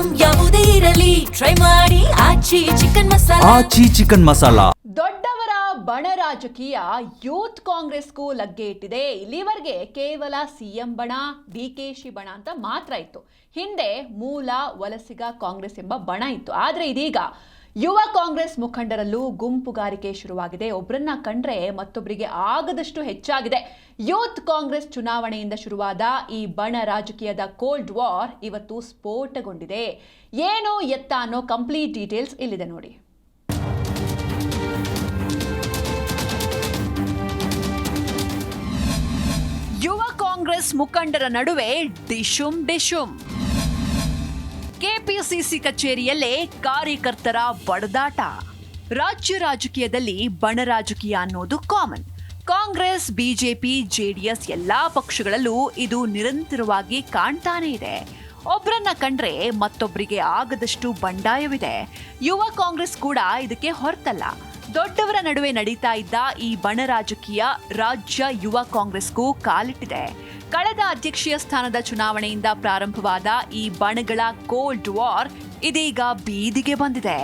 Item ಯಾವುದೇ ಇರಲಿ try ಮಾಡಿ ಆಚಿ ಚಿಕನ್ ಮಸಾಲಾ. ದೊಡ್ಡವರ ಬಣ ರಾಜಕೀಯ ಯೂತ್ ಕಾಂಗ್ರೆಸ್ಗೂ ಲಗ್ಗೆ ಇಟ್ಟಿದೆ. ಇಲ್ಲಿವರೆಗೆ ಕೇವಲ ಸಿಎಂ ಬಣ, ಡಿಕೆಶಿ ಬಣ ಅಂತ ಮಾತ್ರ ಇತ್ತು. ಹಿಂದೆ ಮೂಲ ವಲಸಿಗ ಕಾಂಗ್ರೆಸ್ ಎಂಬ ಬಣ ಇತ್ತು. ಆದರೆ ಇದೀಗ ಯುವ ಕಾಂಗ್ರೆಸ್ ಮುಖಂಡರಲ್ಲೂ ಗುಂಪುಗಾರಿಕೆ ಶುರುವಾಗಿದೆ. ಒಬ್ಬರನ್ನ ಕಂಡ್ರೆ ಮತ್ತೊಬ್ಬರಿಗೆ ಆಗದಷ್ಟು ಹೆಚ್ಚಾಗಿದೆ. ಯೂತ್ ಕಾಂಗ್ರೆಸ್ ಚುನಾವಣೆಯಿಂದ ಶುರುವಾದ ಈ ಬಣ ರಾಜಕೀಯದ ಕೋಲ್ಡ್ ವಾರ್ ಇವತ್ತು ಸ್ಫೋಟಗೊಂಡಿದೆ. ಏನು ಎತ್ತ ಅನ್ನೋ ಕಂಪ್ಲೀಟ್ ಡೀಟೇಲ್ಸ್ ಇಲ್ಲಿದೆ ನೋಡಿ. ಯುವ ಕಾಂಗ್ರೆಸ್ ಮುಖಂಡರ ನಡುವೆ ಡಿಶುಮ್. ಕೆಪಿಸಿಸಿ ಕಚೇರಿಯಲ್ಲೇ ಕಾರ್ಯಕರ್ತರ ಬಡದಾಟ. ರಾಜ್ಯ ರಾಜಕೀಯದಲ್ಲಿ ಬಣ ರಾಜಕೀಯ ಅನ್ನೋದು ಕಾಮನ್. ಕಾಂಗ್ರೆಸ್, ಬಿಜೆಪಿ, ಜೆಡಿಎಸ್ ಎಲ್ಲಾ ಪಕ್ಷಗಳಲ್ಲೂ ಇದು ನಿರಂತರವಾಗಿ ಕಾಣ್ತಾನೆ ಇದೆ. ಒಬ್ಬರನ್ನ ಕಂಡ್ರೆ ಮತ್ತೊಬ್ಬರಿಗೆ ಆಗದಷ್ಟು ಬಂಡಾಯವಿದೆ. ಯುವ ಕಾಂಗ್ರೆಸ್ ಕೂಡ ಇದಕ್ಕೆ ಹೊರತಲ್ಲ. ದೊಡ್ಡವರ ನಡುವೆ ನಡೀತಾ ಇದ್ದ ಈ ಬಣ ರಾಜಕೀಯ ರಾಜ್ಯ ಯುವ ಕಾಂಗ್ರೆಸ್ಗೂ ಕಾಲಿಟ್ಟಿದೆ. ಕಳೆದ ಅಧ್ಯಕ್ಷೀಯ ಸ್ಥಾನದ ಚುನಾವಣೆಯಿಂದ ಪ್ರಾರಂಭವಾದ ಈ ಬಣಗಳ ಕೋಲ್ಡ್ ವಾರ್ ಇದೀಗ ಬೀದಿಗೆ ಬಂದಿದೆ.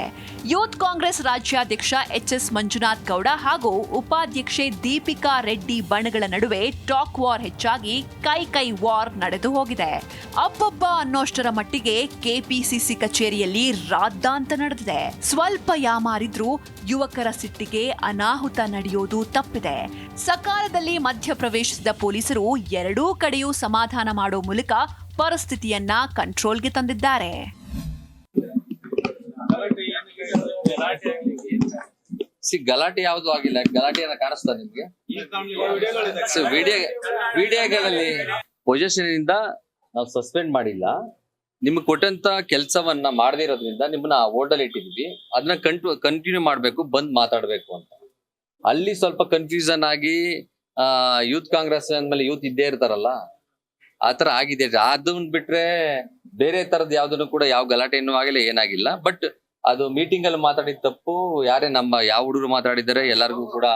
ಯೂತ್ ಕಾಂಗ್ರೆಸ್ ರಾಜ್ಯಾಧ್ಯಕ್ಷ ಎಚ್.ಎಸ್. ಮಂಜುನಾಥ್ ಗೌಡ ಹಾಗೂ ಉಪಾಧ್ಯಕ್ಷೆ ದೀಪಿಕಾ ರೆಡ್ಡಿ ಬಣಗಳ ನಡುವೆ ಟಾಕ್ ವಾರ್ ಹೆಚ್ಚಾಗಿ ಕೈ ವಾರ್ ನಡೆದು ಹೋಗಿದೆ. ಅಬ್ಬಬ್ಬ ಅನ್ನೋಷ್ಟರ ಮಟ್ಟಿಗೆ ಕೆಪಿಸಿಸಿ ಕಚೇರಿಯಲ್ಲಿ ರಾದ್ದಾಂತ ನಡೆದಿದೆ. ಸ್ವಲ್ಪ ಯಾಮಾರಿದ್ರೂ ಯುವಕರ ಸಿಟ್ಟಿಗೆ ಅನಾಹುತ ನಡೆಯೋದು ತಪ್ಪಿದೆ. ಸಕಾಲದಲ್ಲಿ ಮಧ್ಯಪ್ರವೇಶಿಸಿದ ಪೊಲೀಸರು ಎರಡೂ ಕಡೆಯೂ ಸಮಾಧಾನ ಮಾಡೋ ಮೂಲಕ ಪರಿಸ್ಥಿತಿಯನ್ನ ಕಂಟ್ರೋಲ್ಗೆ ತಂದಿದ್ದಾರೆ. ಗಲಾಟೆ ಯಾವ್ದು ಆಗಿಲ್ಲ. ಗಲಾಟೆಯನ್ನ ಕಾಣಿಸ್ತಾ ನಿಮ್ಗೆ ವಿಡಿಯೋಗಳಲ್ಲಿ ಪೊಸಿಷನ್ ಇಂದ ನಾವು ಸಸ್ಪೆಂಡ್ ಮಾಡಿಲ್ಲ. ನಿಮ್ಗೆ ಕೊಟ್ಟಂತ ಕೆಲಸವನ್ನ ಮಾಡದೇ ಇರೋದ್ರಿಂದ ನಿಮ್ಮನ್ನ ಹೋಲ್ಡಲ್ಲಿ ಇಟ್ಟಿದೀವಿ. ಅದನ್ನ ಕಂಟಿನ್ಯೂ ಮಾಡ್ಬೇಕು, ಬಂದ್ ಮಾತಾಡ್ಬೇಕು ಅಂತ. ಅಲ್ಲಿ ಸ್ವಲ್ಪ ಕನ್ಫ್ಯೂಷನ್ ಆಗಿ ಯೂತ್ ಕಾಂಗ್ರೆಸ್ ಅಂದ್ಮೇಲೆ ಯೂತ್ ಇದ್ದೇ ಇರ್ತಾರಲ್ಲ, ಆತರ ಆಗಿದೆ. ಅದನ್ನ ಬಿಟ್ರೆ ಬೇರೆ ತರದ್ ಯಾವ್ದನ್ನು ಕೂಡ ಯಾವ ಗಲಾಟೆನೂ ಆಗಿಲ್ಲ, ಏನಾಗಿಲ್ಲ. ಬಟ್ ಅದು ಮೀಟಿಂಗ್ ಅಲ್ಲಿ ಮಾತಾಡಿದ ತಪ್ಪು. ಯಾರೇ ಯಾವ ಹುಡುಗರು ಮಾತಾಡಿದಾರೆ ಎಲ್ಲರಿಗೂ ಕೂಡ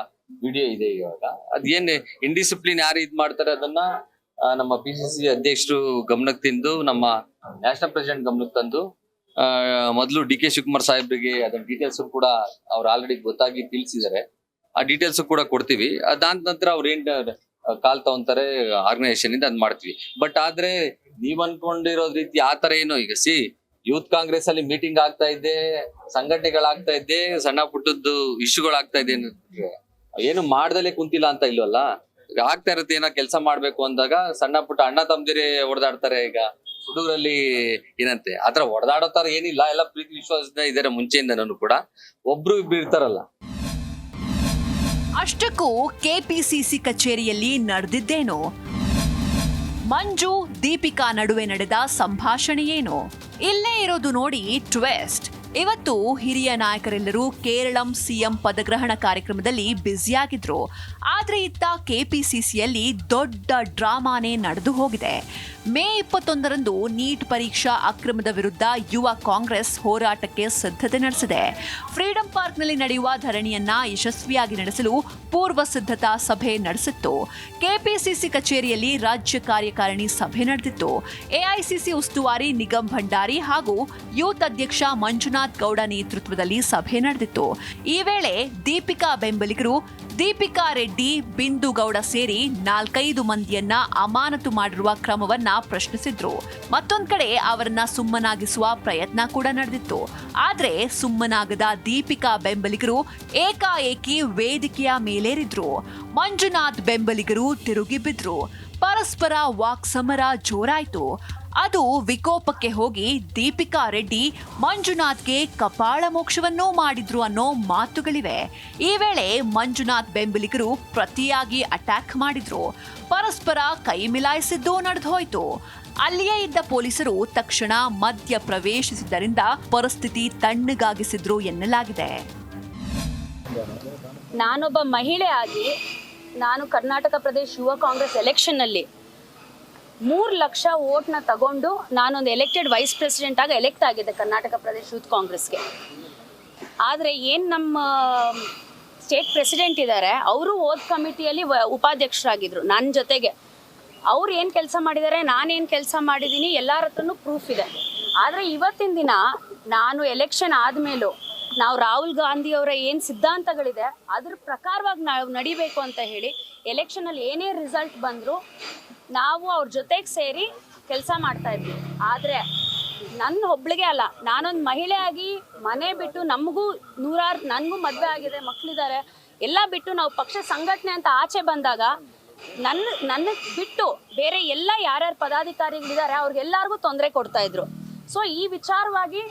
ವಿಡಿಯೋ ಇದೆ. ಇವಾಗ ಅದೇನ್ ಇಂಡಿಸಿಪ್ಲಿನ್ ಯಾರು ಇದ್ ಮಾಡ್ತಾರೆ ಅದನ್ನ ನಮ್ಮ ಪಿಸಿಸಿ ಅಧ್ಯಕ್ಷರು ಗಮನಕ್ಕೆ ತಿಂದು, ನಮ್ಮ ನ್ಯಾಷನಲ್ ಪ್ರೆಸಿಡೆಂಟ್ ಗಮನಕ್ಕೆ ತಂದು, ಮೊದಲು ಡಿ ಕೆ ಶಿವಕುಮಾರ್ ಸಾಹೇಬ್ರಿಗೆ ಅದನ್ನ ಡೀಟೇಲ್ಸ್ ಕೂಡ ಅವ್ರು ಆಲ್ರೆಡಿ ಗೊತ್ತಾಗಿ ತಿಳಿಸಿದ್ದಾರೆ. ಆ ಡೀಟೇಲ್ಸ್ ಕೂಡ ಕೊಡ್ತೀವಿ. ಅದಾದ ನಂತರ ಅವ್ರು ಏನ್ ಕಾಲ್ ತಗೊಂತಾರೆ ಆರ್ಗನೈಸೇಷನ್ ಇಂದ ಅದ್ ಮಾಡ್ತೀವಿ. ಬಟ್ ಆದ್ರೆ ನೀವ್ ಅನ್ಕೊಂಡಿರೋದ್ ರೀತಿ ಆತರ ಏನು ಈಗ ಯೂತ್ ಕಾಂಗ್ರೆಸ್ ಅಲ್ಲಿ ಮೀಟಿಂಗ್ ಆಗ್ತಾ ಇದೆ, ಸಂಘಟನೆಗಳಾಗ್ತಾ ಇದೆ, ಸಣ್ಣ ಪುಟ್ಟದ್ದು ಇಶ್ಯೂಗಳಾಗ್ತಾ ಇದೆ. ಏನು ಮಾಡ್ದಲೇ ಕುಂತಿಲ್ಲ ಅಂತ ಇಲ್ವಲ್ಲ, ಆಗ್ತಾ ಇರುತ್ತೆ. ಏನೋ ಕೆಲಸ ಮಾಡ್ಬೇಕು ಅಂದಾಗ ಸಣ್ಣ ಪುಟ್ಟ ಅಣ್ಣ ತಮ್ಮದಿರೇ ಹೊಡೆದಾಡ್ತಾರೆ. ಈಗ ಹುಡುಗರಲ್ಲಿ ಏನಂತೆ ಆತರ ಹೊಡೆದಾಡೋ ತರ ಏನಿಲ್ಲ, ಎಲ್ಲ ಪ್ರೀತಿ ವಿಶ್ವಾಸದಿಂದ ಇದಾರೆ ಮುಂಚೆಯಿಂದನೂ ಕೂಡ. ಒಬ್ರು ಇಬ್ರು ಇರ್ತಾರಲ್ಲ. ಅಷ್ಟಕ್ಕೂ ಕೆಪಿಸಿಸಿ ಕಚೇರಿಯಲ್ಲಿ ನಡೆದಿದ್ದೇನು? ಮಂಜು, ದೀಪಿಕಾ ನಡುವೆ ನಡೆದ ಸಂಭಾಷಣೆ ಏನು? ಇಲ್ಲೇ ಇರೋದು ನೋಡಿ ಟ್ವಿಸ್ಟ್. ಇವತ್ತು ಹಿರಿಯ ನಾಯಕರೆಲ್ಲರೂ ಕೇರಳಂ ಸಿಎಂ ಪದಗ್ರಹಣ ಕಾರ್ಯಕ್ರಮದಲ್ಲಿ ಬ್ಯುಸಿಯಾಗಿದ್ರು. ಆದ್ರೆ ಇತ್ತ ಕೆಪಿಸಿಸಿಯಲ್ಲಿ ದೊಡ್ಡ ಡ್ರಾಮಾನೇ ನಡೆದು ಹೋಗಿದೆ. ಮೇ 21ರಂದು ನೀಟ್ ಪರೀಕ್ಷಾ ಅಕ್ರಮದ ವಿರುದ್ಧ ಯುವ ಕಾಂಗ್ರೆಸ್ ಹೋರಾಟಕ್ಕೆ ಸಿದ್ಧತೆ ನಡೆಸಿದೆ. ಫ್ರೀಡಂ ಪಾರ್ಕ್ನಲ್ಲಿ ನಡೆಯುವ ಧರಣಿಯನ್ನ ಯಶಸ್ವಿಯಾಗಿ ನಡೆಸಲು ಪೂರ್ವ ಸಿದ್ಧತಾ ಸಭೆ ನಡೆಸಿತ್ತು. ಕೆಪಿಸಿಸಿ ಕಚೇರಿಯಲ್ಲಿ ರಾಜ್ಯ ಕಾರ್ಯಕಾರಿಣಿ ಸಭೆ ನಡೆದಿತ್ತು. ಎಐಸಿಸಿ ಉಸ್ತುವಾರಿ ನಿಗಮ್ ಭಂಡಾರಿ ಹಾಗೂ ಯೂತ್ ಅಧ್ಯಕ್ಷ ಮಂಜುನಾಥ್ ಗೌಡ ನೇತೃತ್ವದಲ್ಲಿ ಸಭೆ ನಡೆದಿತ್ತು. ಈ ವೇಳೆ ದೀಪಿಕಾ ಬೆಂಬಲಿಗರು ದೀಪಿಕಾ ರೆಡ್ಡಿ, ಬಿಂದು ಗೌಡ ಸೇರಿ 4-5 ಮಂದಿಯನ್ನ ಅಮಾನತು ಮಾಡಿರುವ ಕ್ರಮವನ್ನ ಪ್ರಶ್ನಿಸಿದ್ರು. ಮತ್ತೊಂದ್ ಕಡೆ ಅವರನ್ನ ಸುಮ್ಮನಾಗಿಸುವ ಪ್ರಯತ್ನ ಕೂಡ ನಡೆದಿತ್ತು. ಆದ್ರೆ ಸುಮ್ಮನಾಗದ ದೀಪಿಕಾ ಬೆಂಬಲಿಗರು ಏಕಾಏಕಿ ವೇದಿಕೆಯ ಮೇಲೇರಿದ್ರು. ಮಂಜುನಾಥ್ ಬೆಂಬಲಿಗರು ತಿರುಗಿ ಬಿದ್ರು. ಪರಸ್ಪರ ವಾಕ್ಸಮರ ಜೋರಾಯ್ತು. ಅದು ವಿಕೋಪಕ್ಕೆ ಹೋಗಿ ದೀಪಿಕಾ ರೆಡ್ಡಿ ಮಂಜುನಾಥ್ಗೆ ಕಪಾಳ ಮೋಕ್ಷವನ್ನೂ ಮಾಡಿದ್ರು ಅನ್ನೋ ಮಾತುಗಳಿವೆ. ಈ ವೇಳೆ ಮಂಜುನಾಥ್ ಬೆಂಬಲಿಗರು ಪ್ರತಿಯಾಗಿ ಅಟ್ಯಾಕ್ ಮಾಡಿದ್ರು. ಪರಸ್ಪರ ಕೈ ಮಿಲಾಯಿಸಿದ್ದು ನಡೆದೋಯ್ತು. ಅಲ್ಲಿಯೇ ಇದ್ದ ಪೊಲೀಸರು ತಕ್ಷಣ ಮಧ್ಯ ಪ್ರವೇಶಿಸಿದ್ದರಿಂದ ಪರಿಸ್ಥಿತಿ ತಣ್ಣಗಾಗಿಸಿದ್ರು ಎನ್ನಲಾಗಿದೆ. ನಾನೊಬ್ಬ ಮಹಿಳೆ ಆಗಿ ನಾನು ಕರ್ನಾಟಕ ಪ್ರದೇಶ ಯುವ ಕಾಂಗ್ರೆಸ್ ಎಲೆಕ್ಷನ್ನಲ್ಲಿ 3 ಲಕ್ಷ ವೋಟ್ನ ತಗೊಂಡು ನಾನೊಂದು ಎಲೆಕ್ಟೆಡ್ ವೈಸ್ ಪ್ರೆಸಿಡೆಂಟ್ ಆಗಿ ಎಲೆಕ್ಟ್ ಆಗಿದೆ ಕರ್ನಾಟಕ ಪ್ರದೇಶ ಯೂತ್ ಕಾಂಗ್ರೆಸ್ಗೆ. ಆದರೆ ಏನು ನಮ್ಮ ಸ್ಟೇಟ್ ಪ್ರೆಸಿಡೆಂಟ್ ಇದ್ದಾರೆ, ಅವರು ಓದ್ ಕಮಿಟಿಯಲ್ಲಿ ಉಪಾಧ್ಯಕ್ಷರಾಗಿದ್ದರು ನನ್ನ ಜೊತೆಗೆ. ಅವ್ರು ಏನು ಕೆಲಸ ಮಾಡಿದ್ದಾರೆ, ನಾನೇನು ಕೆಲಸ ಮಾಡಿದ್ದೀನಿ, ಎಲ್ಲರ ಹತ್ರನೂ ಪ್ರೂಫ್ ಇದೆ. ಆದರೆ ಇವತ್ತಿನ ದಿನ ನಾನು ಎಲೆಕ್ಷನ್ ಆದಮೇಲೂ ನಾವು ರಾಹುಲ್ ಗಾಂಧಿ ಅವರ ಏನು ಸಿದ್ಧಾಂತಗಳಿದೆ ಅದ್ರ ಪ್ರಕಾರವಾಗಿ ನಾವು ನಡಿಬೇಕು ಅಂತ ಹೇಳಿ ಎಲೆಕ್ಷನಲ್ಲಿ ಏನೇ ರಿಸಲ್ಟ್ ಬಂದರೂ ನಾವು ಅವ್ರ ಜೊತೆಗೆ ಸೇರಿ ಕೆಲಸ ಮಾಡ್ತಾ ಇದ್ವಿ. ಆದರೆ ನನ್ನ ಒಬ್ಳಿಗೆ ಅಲ್ಲ, ನಾನೊಂದು ಮಹಿಳೆ ಆಗಿ ಮನೆ ಬಿಟ್ಟು ನನಗೂ ಮದುವೆ ಆಗಿದೆ, ಮಕ್ಕಳಿದ್ದಾರೆ, ಎಲ್ಲ ಬಿಟ್ಟು ನಾವು ಪಕ್ಷ ಸಂಘಟನೆ ಅಂತ ಆಚೆ ಬಂದಾಗ ನನ್ನ ಬಿಟ್ಟು ಬೇರೆ ಎಲ್ಲ ಯಾರ್ಯಾರು ಪದಾಧಿಕಾರಿಗಳಿದ್ದಾರೆ ಅವ್ರಿಗೆಲ್ಲರಿಗೂ ತೊಂದರೆ ಕೊಡ್ತಾ ಇದ್ರು. ಸೊ ಈ ವಿಚಾರವಾಗಿ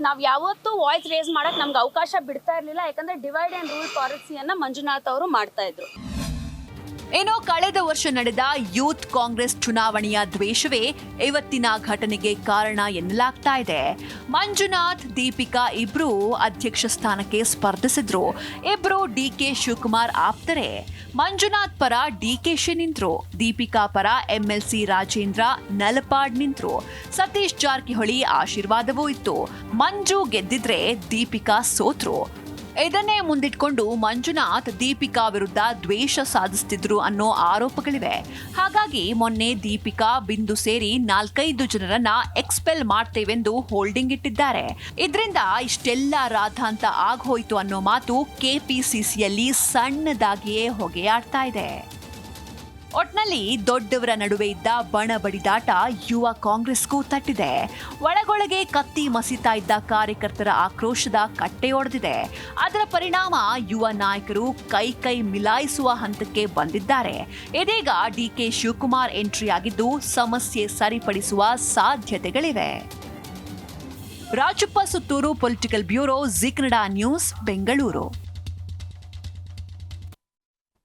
ನಾವು ಯಾವತ್ತೂ ವಾಯ್ಸ್ ರೇಸ್ ಮಾಡಕ್ಕೆ ನಮ್ಗೆ ಅವಕಾಶ ಬಿಡ್ತಾ ಇರಲಿಲ್ಲ. ಯಾಕಂದರೆ ಡಿವೈಡ್ ಆ್ಯಂಡ್ ರೂಲ್ ಪಾಲಿಸಿಯನ್ನು ಮಂಜುನಾಥ್ ಅವರು ಮಾಡ್ತಾ ಇದ್ರು. ಏನೋ ಕಳೆದ ವರ್ಷ ನಡೆದ ಯೂತ್ ಕಾಂಗ್ರೆಸ್ ಚುನಾವಣೆಯ ದ್ವೇಷವೇ ಇವತ್ತಿನ ಘಟನೆಗೆ ಕಾರಣ ಎನ್ನಲಾಗ್ತಾ ಇದೆ. ಮಂಜುನಾಥ್, ದೀಪಿಕಾ ಇಬ್ರು ಅಧ್ಯಕ್ಷ ಸ್ಥಾನಕ್ಕೆ ಸ್ಪರ್ಧಿಸಿದ್ರು. ಇಬ್ರು ಡಿಕೆ ಶಿವಕುಮಾರ್ ಆಪ್ತರೆ. ಮಂಜುನಾಥ್ ಪರ ಡಿಕೆಶಿ ನಿಂತ್ರು, ದೀಪಿಕಾ ಪರ MLC ರಾಜೇಂದ್ರ ನಲಪಾಡ್ ನಿಂತ್ರು, ಸತೀಶ್ ಜಾರಕಿಹೊಳಿ ಆಶೀರ್ವಾದವೂ ಇತ್ತು. ಮಂಜು ಗೆದ್ದಿದ್ರೆ ದೀಪಿಕಾ ಸೋತ್ರು. ಇದನ್ನೇ ಮುಂದಿಟ್ಕೊಂಡು ಮಂಜುನಾಥ್ ದೀಪಿಕಾ ವಿರುದ್ಧ ದ್ವೇಷ ಸಾಧಿಸುತ್ತಿದ್ರು ಅನ್ನೋ ಆರೋಪಗಳಿವೆ. ಹಾಗಾಗಿ ಮೊನ್ನೆ ದೀಪಿಕಾ, ಬಿಂದು ಸೇರಿ 4-5 ಜನರನ್ನ ಎಕ್ಸ್ಪೆಲ್ ಮಾಡ್ತೇವೆಂದು ಹೋಲ್ಡಿಂಗ್ ಇಟ್ಟಿದ್ದಾರೆ. ಇದರಿಂದ ಇಷ್ಟೆಲ್ಲ ರಾಧಾಂತ ಆಗೋಯ್ತು ಅನ್ನೋ ಮಾತು ಕೆಪಿಸಿಸಿಯಲ್ಲಿ ಸಣ್ಣದಾಗಿಯೇ ಹೊಗೆಯಾಡ್ತಾ ಇದೆ. ಒಟ್ನಲ್ಲಿ ದೊಡ್ಡವರ ನಡುವೆ ಇದ್ದ ಬಣ ಬಡಿದಾಟ ಯುವ ಕಾಂಗ್ರೆಸ್ಗೂ ತಟ್ಟಿದೆ. ಒಳಗೊಳಗೆ ಕತ್ತಿ ಮಸೀತಾ ಇದ್ದ ಕಾರ್ಯಕರ್ತರ ಆಕ್ರೋಶದ ಕಟ್ಟೆ ಒಡೆದಿದೆ. ಅದರ ಪರಿಣಾಮ ಯುವ ನಾಯಕರು ಕೈ ಮಿಲಾಯಿಸುವ ಹಂತಕ್ಕೆ ಬಂದಿದ್ದಾರೆ. ಇದೀಗ ಡಿಕೆ ಶಿವಕುಮಾರ್ ಎಂಟ್ರಿ ಆಗಿದ್ದು ಸಮಸ್ಯೆ ಸರಿಪಡಿಸುವ ಸಾಧ್ಯತೆಗಳಿವೆ. Rajappa Suttur, political bureau, Zee Kannada news, Bengaluru.